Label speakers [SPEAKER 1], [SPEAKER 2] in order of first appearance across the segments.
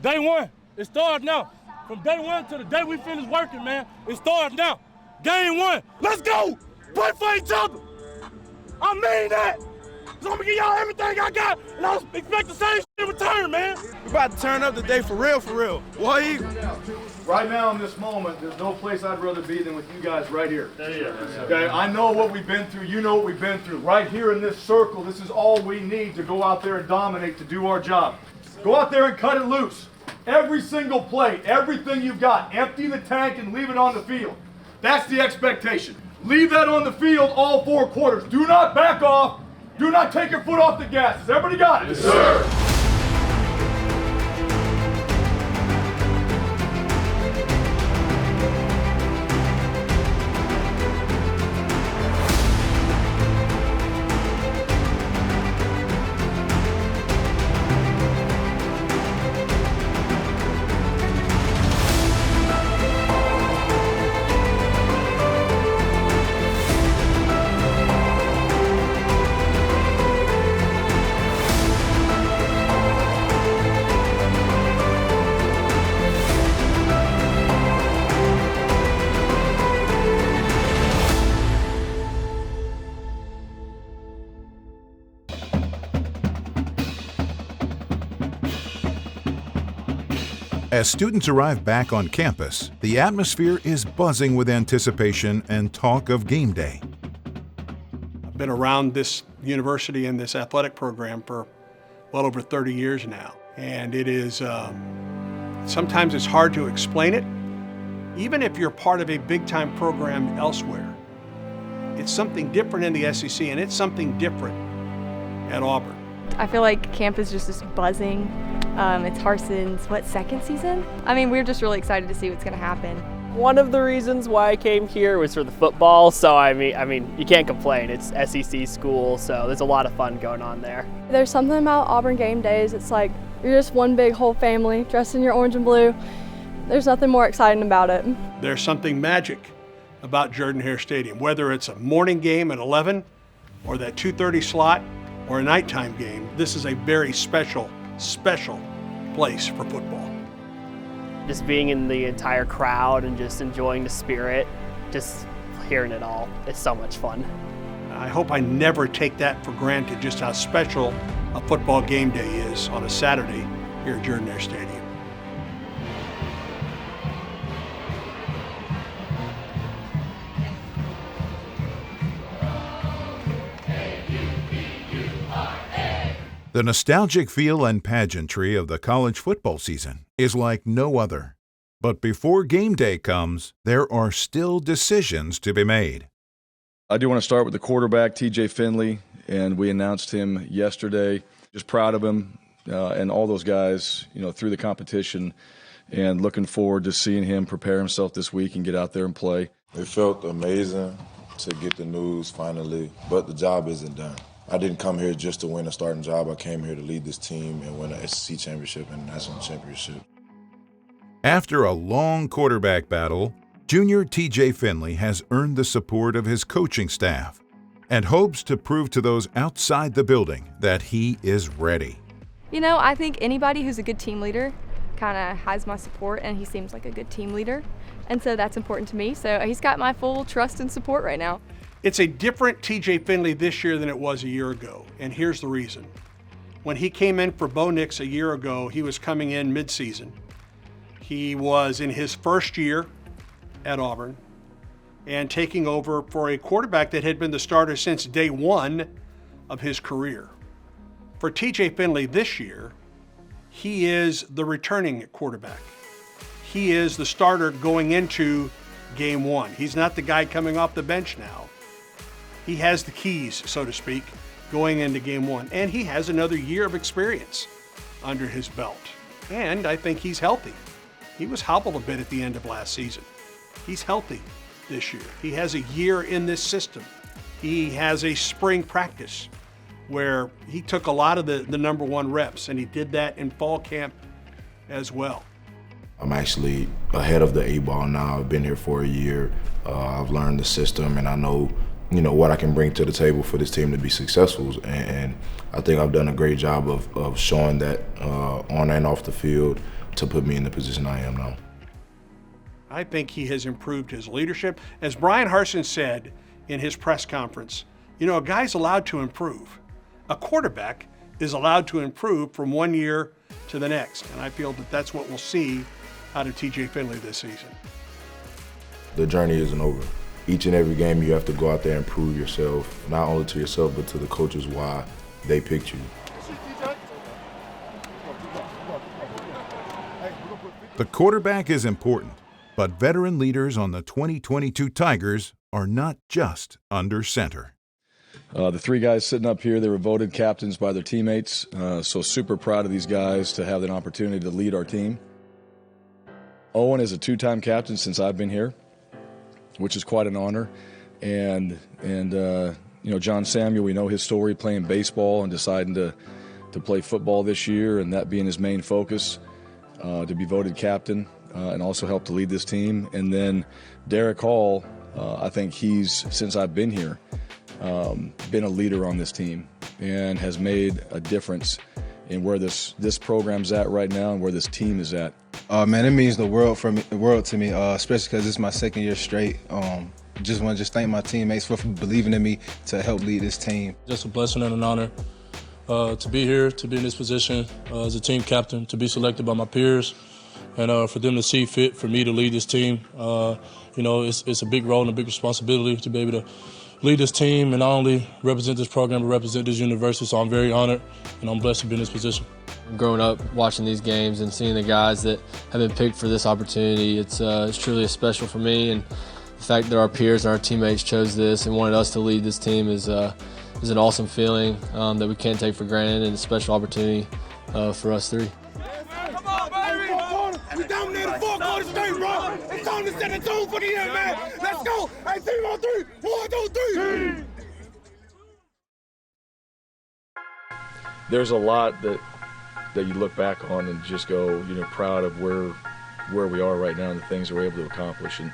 [SPEAKER 1] Day one, it starts now. From day one to the day we finish working, man, it starts now. Game one, let's go! Play for each other! I mean that! So I'm gonna give y'all everything I got, and I expect the same shit in return, man.
[SPEAKER 2] We about to turn up today for real, for real. What Eagle?
[SPEAKER 3] Right now in this moment, there's no place I'd rather be than with you guys right here. Okay, I know what we've been through, you know what we've been through. Right here in this circle, this is all we need to go out there and dominate, to do our job. Go out there and cut it loose. Every single play, everything you've got, empty the tank and leave it on the field. That's the expectation. Leave that on the field all 4 quarters. Do not back off. Do not take your foot off the gas. Has everybody got it? Yes, sir.
[SPEAKER 4] As students arrive back on campus, the atmosphere is buzzing with anticipation and talk of game day.
[SPEAKER 5] I've been around this university and this athletic program for well over 30 years now, and it is, sometimes it's hard to explain it. Even if you're part of a big-time program elsewhere, it's something different in the SEC, and it's something different at Auburn.
[SPEAKER 6] I feel like camp is just buzzing. It's Harson's, second season? I mean, we're just really excited to see what's going to happen.
[SPEAKER 7] One of the reasons why I came here was for the football, so I mean, you can't complain. It's SEC school, so there's a lot of fun going on there.
[SPEAKER 8] There's something about Auburn game days. It's like you're just one big whole family dressed in your orange and blue. There's nothing more exciting about it.
[SPEAKER 5] There's something magic about Jordan-Hare Stadium, whether it's a morning game at 11 or that 2:30 slot or a nighttime game. This is a very special place for football.
[SPEAKER 7] Just being in the entire crowd and just enjoying the spirit, just hearing it all, it's so much fun.
[SPEAKER 5] I hope I never take that for granted, just how special a football game day is on a Saturday here at Jordan-Hare Stadium.
[SPEAKER 4] The nostalgic feel and pageantry of the college football season is like no other. But before game day comes, there are still decisions to be made.
[SPEAKER 3] I do want to start with the quarterback, TJ Finley, and we announced him yesterday. Just proud of him and all those guys, through the competition, and looking forward to seeing him prepare himself this week and get out there and play.
[SPEAKER 9] It felt amazing to get the news finally, but the job isn't done. I didn't come here just to win a starting job. I came here to lead this team and win an SEC championship and a national championship.
[SPEAKER 4] After a long quarterback battle, junior TJ Finley has earned the support of his coaching staff and hopes to prove to those outside the building that he is ready.
[SPEAKER 6] I think anybody who's a good team leader kind of has my support, and he seems like a good team leader. And so that's important to me. So he's got my full trust and support right now.
[SPEAKER 5] It's a different TJ Finley this year than it was a year ago, and here's the reason. When he came in for Bo Nix a year ago, he was coming in mid-season. He was in his first year at Auburn and taking over for a quarterback that had been the starter since day one of his career. For TJ Finley this year, he is the returning quarterback. He is the starter going into game one. He's not the guy coming off the bench now. He has the keys, so to speak, going into game one. And he has another year of experience under his belt. And I think he's healthy. He was hobbled a bit at the end of last season. He's healthy this year. He has a year in this system. He has a spring practice where he took a lot of the number one reps, and he did that in fall camp as well.
[SPEAKER 10] I'm actually ahead of the A-ball now. I've been here for a year. I've learned the system, and I know
[SPEAKER 9] what I can bring to the table for this team to be successful. And I think I've done a great job of showing that on and off the field to put me in the position I am now.
[SPEAKER 5] I think he has improved his leadership. As Brian Harsin said in his press conference, a guy's allowed to improve. A quarterback is allowed to improve from one year to the next. And I feel that that's what we'll see out of TJ Finley this season.
[SPEAKER 9] The journey isn't over. Each and every game you have to go out there and prove yourself, not only to yourself, but to the coaches why they picked you.
[SPEAKER 4] The quarterback is important, but veteran leaders on the 2022 Tigers are not just under center.
[SPEAKER 3] The three guys sitting up here, they were voted captains by their teammates, so super proud of these guys to have an opportunity to lead our team. Owen is a two-time captain since I've been here, which is quite an honor. And John Samuel, we know his story playing baseball and deciding to play football this year, and that being his main focus, to be voted captain and also help to lead this team. And then Derek Hall, I think he's, since I've been here, been a leader on this team and has made a difference in where this program's at right now and where this team is at.
[SPEAKER 2] Man, it means the world to me, especially because it's my second year straight. Just want to thank my teammates for believing in me to help lead this team.
[SPEAKER 1] Just a blessing and an honor to be here, to be in this position as a team captain, to be selected by my peers, and for them to see fit for me to lead this team. It's a big role and a big responsibility to be able to lead this team and not only represent this program, but represent this university. So I'm very honored, and I'm blessed to be in this position.
[SPEAKER 7] Growing up watching these games and seeing the guys that have been picked for this opportunity, it's truly special for me. And the fact that our peers and our teammates chose this and wanted us to lead this team is an awesome feeling that we can't take for granted, and a special opportunity for us three.
[SPEAKER 2] Come on, baby! We dominated 4 quarters straight, bro! It's time to set the tone for the end, man! Let's go! Hey, team on 3! 1, 2, 3!
[SPEAKER 3] There's a lot that you look back on and just go, proud of where we are right now and the things we're able to accomplish. And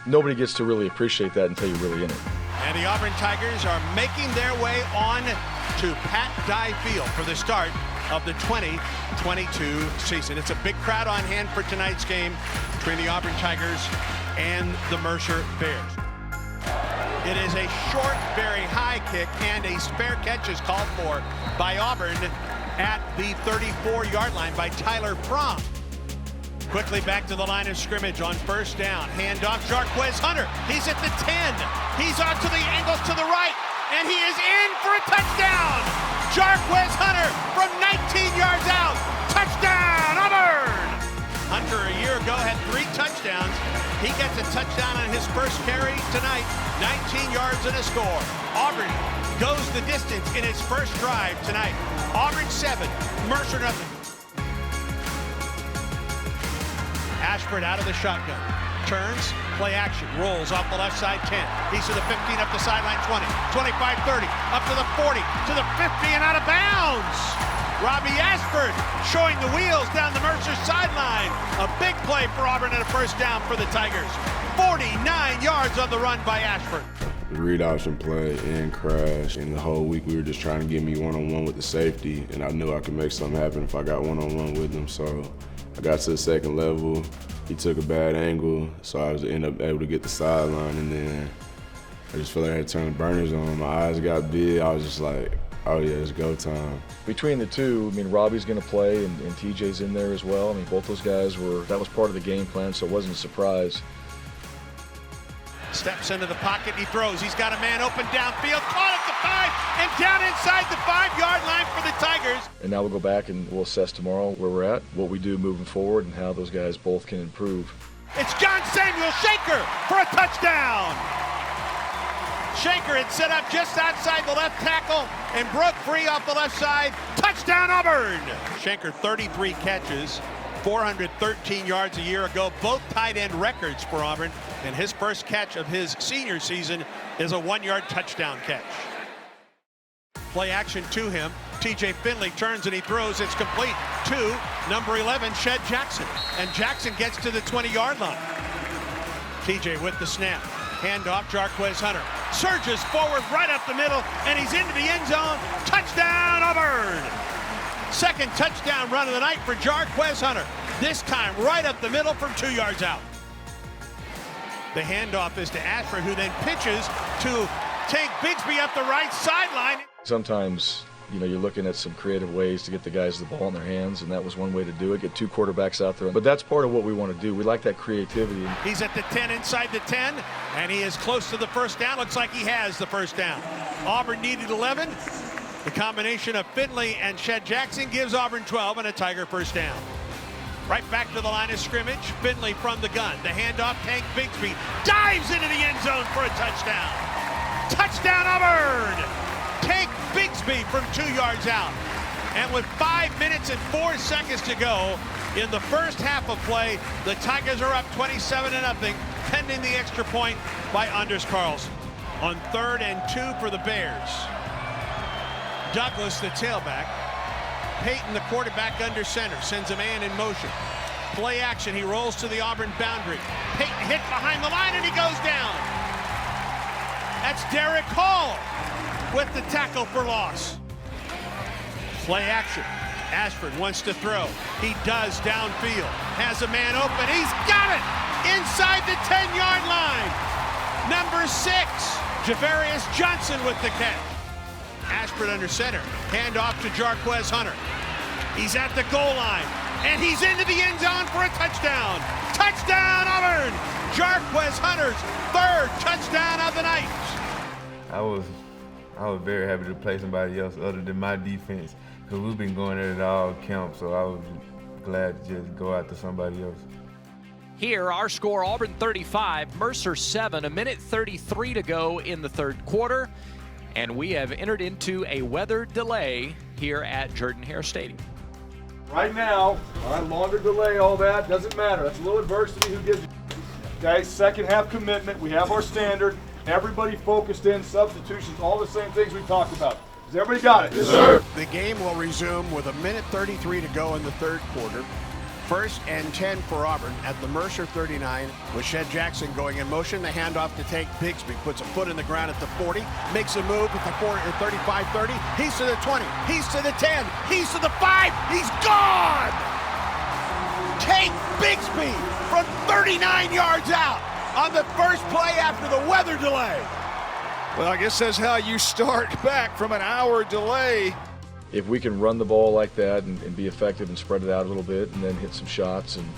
[SPEAKER 3] nobody gets to really appreciate that until you're really in it.
[SPEAKER 5] And the Auburn Tigers are making their way on to Pat Dye Field for the start of the 2022 season. It's a big crowd on hand for tonight's game between the Auburn Tigers and the Mercer Bears. It is a short, very high kick, and a spare catch is called for by Auburn at the 34-yard line by Tyler Fromm. Quickly back to the line of scrimmage on first down. Handoff, Jarquez Hunter. He's at the 10. He's on to the angles to the right, and he is in for a touchdown. Jarquez Hunter from 19 yards out. Touchdown, Auburn! Hunter a year ago had 3 touchdowns. He gets a touchdown on his first carry tonight. 19 yards and a score. Auburn goes the distance in its first drive tonight. Auburn 7, Mercer nothing. Ashford out of the shotgun. Turns, play action, rolls off the left side 10. He's to the 15, up the sideline 20, 25, 30, up to the 40, to the 50, and out of bounds. Robbie Ashford showing the wheels down the Mercer sideline. A big play for Auburn and a first down for the Tigers. 49 yards on the run by Ashford.
[SPEAKER 10] The read option play and crash, and the whole week we were just trying to get me one-on-one with the safety, and I knew I could make something happen if I got one-on-one with him. So I got to the second level. He took a bad angle, so I was end up able to get the sideline, and then I just felt like I had to turn the burners on. My eyes got big. I was just like, oh yeah, it's go time.
[SPEAKER 3] Between the two, Robbie's going to play and TJ's in there as well. Both those guys that was part of the game plan, so it wasn't a surprise.
[SPEAKER 5] Steps into the pocket, he throws. He's got a man open downfield, caught at the 5, and down inside the 5-yard line for the Tigers.
[SPEAKER 3] And now we'll go back and we'll assess tomorrow where we're at, what we do moving forward, and how those guys both can improve.
[SPEAKER 5] It's John Samuel Shaker for a touchdown. Shaker had set up just outside the left tackle and broke free off the left side. Touchdown, Auburn! Shaker, 33 catches, 413 yards a year ago, both tight end records for Auburn, and his first catch of his senior season is a 1-yard touchdown catch. Play action to him. TJ Finley turns and he throws. It's complete to number 11, Shed Jackson. And Jackson gets to the 20-yard line. TJ with the snap. Handoff, Jarquez Hunter.
[SPEAKER 11] surges forward right up the middle, and he's into the end zone. Touchdown, Auburn! Second touchdown run of the night for Jarquez Hunter. This time right up the middle from 2 yards out. The handoff is to Ashford, who then pitches to Tank Bigsby up the right sideline.
[SPEAKER 12] Sometimes, you know, you're looking at some creative ways to get the guys the ball in their hands, and that was one way to do it, get two quarterbacks out there. But that's part of what we want to do. We like that creativity.
[SPEAKER 11] He's at the 10, inside the 10, and he is close to the first down. Looks like he has the first down. Auburn needed 11. The combination of Finley and Shed Jackson gives Auburn 12 and a Tiger first down. Right back to the line of scrimmage. Finley from the gun. The handoff, Tank Bigsby dives into the end zone for a touchdown. Touchdown, Auburn! Tank Bigsby from 2 yards out. And with 5 minutes and 4 seconds to go in the first half of play, the Tigers are up 27-0, pending the extra point by Anders Carlson. On 3rd and 2 for the Bears. Douglas, the tailback. Payton, the quarterback, under center, sends a man in motion. Play action, he rolls to the Auburn boundary. Payton hit behind the line and he goes down. That's Derek Hall with the tackle for loss. Play action, Ashford wants to throw. He does downfield, has a man open, he's got it! Inside the 10-yard line. Number 6, Javarius Johnson with the catch. Ashford under center, handoff to Jarquez Hunter. He's at the goal line, and he's into the end zone for a touchdown. Touchdown, Auburn! Jarquez Hunter's 3rd touchdown of the night.
[SPEAKER 13] I was very happy to play somebody else other than my defense, because we've been going at it all camp, so I was glad to just go out to somebody else.
[SPEAKER 14] Here, our score, Auburn 35, Mercer 7, a minute 33 to go in the 3rd quarter. And we have entered into a weather delay here at Jordan-Hare Stadium.
[SPEAKER 3] Right now, all right, longer delay, all that, doesn't matter. That's a little adversity, who gives you. Okay, second half commitment, we have our standard. Everybody focused in, substitutions, all the same things we talked about. Has everybody got it?
[SPEAKER 11] Yes, sir. The game will resume with a minute 33 to go in the 3rd quarter. 1st and 10 for Auburn at the Mercer 39, with Shed Jackson going in motion. The handoff to Tank Bigsby, puts a foot in the ground at the 40, makes a move at the 35-30. He's to the 20, he's to the 10, he's to the 5, he's gone! Tank Bigsby from 39 yards out on the first play after the weather delay.
[SPEAKER 3] Well, I guess that's how you start back from an hour delay.
[SPEAKER 12] If we can run the ball like that and be effective and spread it out a little bit and then hit some shots and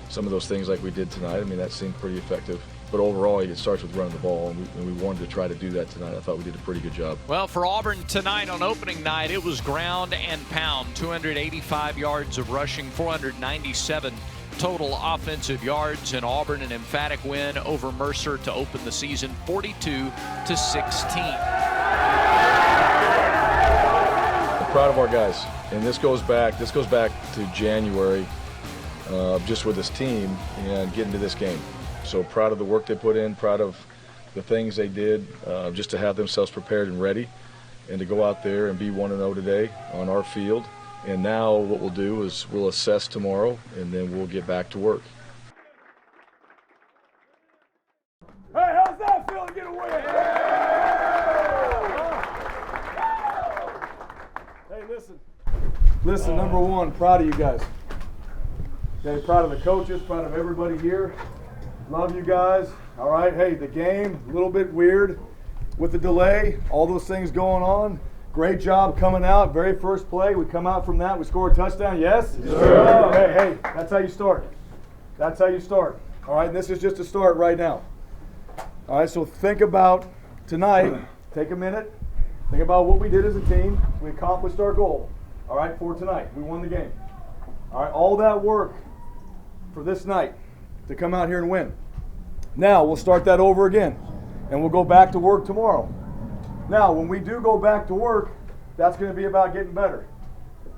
[SPEAKER 12] some of those things like we did tonight, I mean, that seemed pretty effective. But overall, it starts with running the ball, and we wanted to try to do that tonight. I thought we did a pretty good job.
[SPEAKER 14] Well, for Auburn tonight on opening night, it was ground and pound. 285 yards of rushing, 497 total offensive yards, and Auburn an emphatic win over Mercer to open the season 42-16.
[SPEAKER 12] Proud of our guys, and this goes back to January, just with this team and getting to this game. So proud of the work they put in, proud of the things they did, just to have themselves prepared and ready, and to go out there and be 1-0 today on our field. And now what we'll do is we'll assess tomorrow, and then we'll get back to work.
[SPEAKER 2] Hey, how's that feel to get a win?
[SPEAKER 3] Hey, listen, number one, proud of you guys. Okay, proud of the coaches, proud of everybody here. Love you guys. All right, hey, the game, a little bit weird with the delay, all those things going on. Great job coming out, very first play. We come out from that, we score a touchdown, yes? Yes, sir. Hey, that's how you start. That's how you start. All right, this is just a start right now. All right, so think about tonight, take a minute, think about what we did as a team. We accomplished our goal, all right, for tonight. We won the game. All right, all that work for this night to come out here and win. Now, we'll start that over again, and we'll go back to work tomorrow. Now, when we do go back to work, that's going to be about getting better.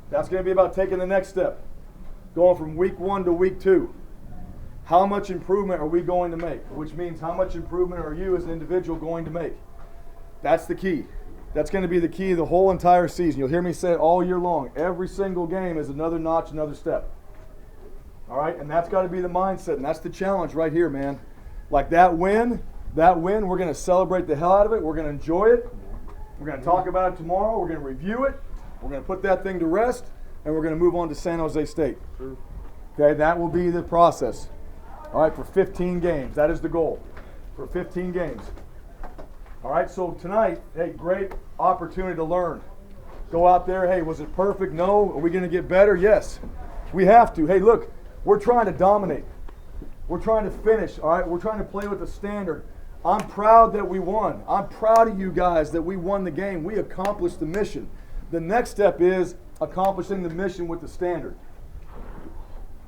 [SPEAKER 3] That's going to be about taking the next step, going from week 1 to week 2. How much improvement are we going to make? Which means how much improvement are you as an individual going to make? That's the key. That's going to be the key the whole entire season. You'll hear me say it all year long. Every single game is another notch, another step. All right? And that's got to be the mindset, and that's the challenge right here, man. Like that win, That win, we're going to celebrate the hell out of it. We're going to enjoy it. We're going to talk about it tomorrow. We're going to review it. We're going to put that thing to rest, and we're going to move on to San Jose State. Okay, that will be the process. All right, for 15 games. That is the goal, for 15 games. All right, so tonight, hey, great opportunity to learn. Go out there, hey, was it perfect? No. Are we going to get better? Yes. We have to. Hey, look, we're trying to dominate. We're trying to finish, all right? We're trying to play with the standard. I'm proud that we won. I'm proud of you guys that we won the game. We accomplished the mission. The next step is accomplishing the mission with the standard.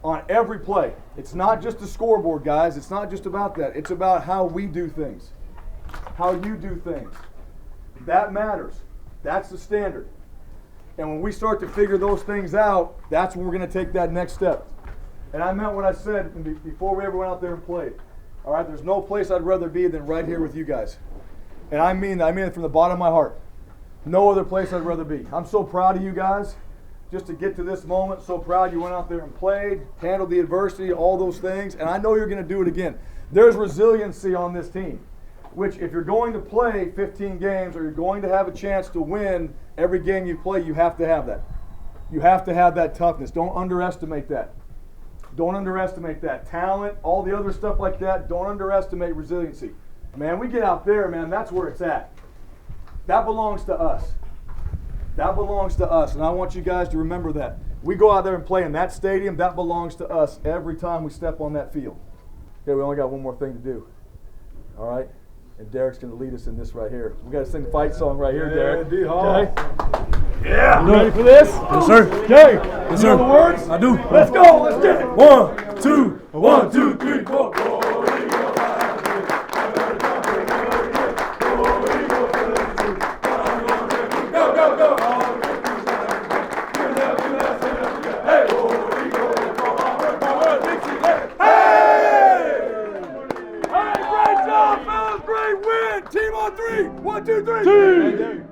[SPEAKER 3] On every play. It's not just the scoreboard, guys. It's not just about that. It's about how we do things. How you do things. That matters. That's the standard. And when we start to figure those things out, that's when we're going to take that next step. And I meant what I said before we ever went out there and played. All right, there's no place I'd rather be than right here with you guys. And I mean it from the bottom of my heart. No other place I'd rather be. I'm so proud of you guys just to get to this moment. So proud you went out there and played, handled the adversity, all those things. And I know you're going to do it again. There's resiliency on this team, which if you're going to play 15 games or you're going to have a chance to win every game you play, you have to have that. You have to have that toughness. Don't underestimate that. Don't underestimate that. Talent, all the other stuff like that, don't underestimate resiliency. Man, we get out there, man, that's where it's at. That belongs to us. That belongs to us, and I want you guys to remember that. We go out there and play in that stadium, that belongs to us every time we step on that field. Okay, we only got one more thing to do. All right? And Derek's going to lead us in this right here. We got to sing the fight song right here, Derek. Okay? Yeah. You ready for this?
[SPEAKER 1] Yes, sir.
[SPEAKER 3] Okay.
[SPEAKER 1] Yes,
[SPEAKER 3] You know
[SPEAKER 1] sir.
[SPEAKER 3] the words?
[SPEAKER 1] I do.
[SPEAKER 3] Let's go. Let's get it.
[SPEAKER 1] 1, 2, 1, 2, 3, 4.
[SPEAKER 3] Go, go, go. Team on 3. 1, 2, 3.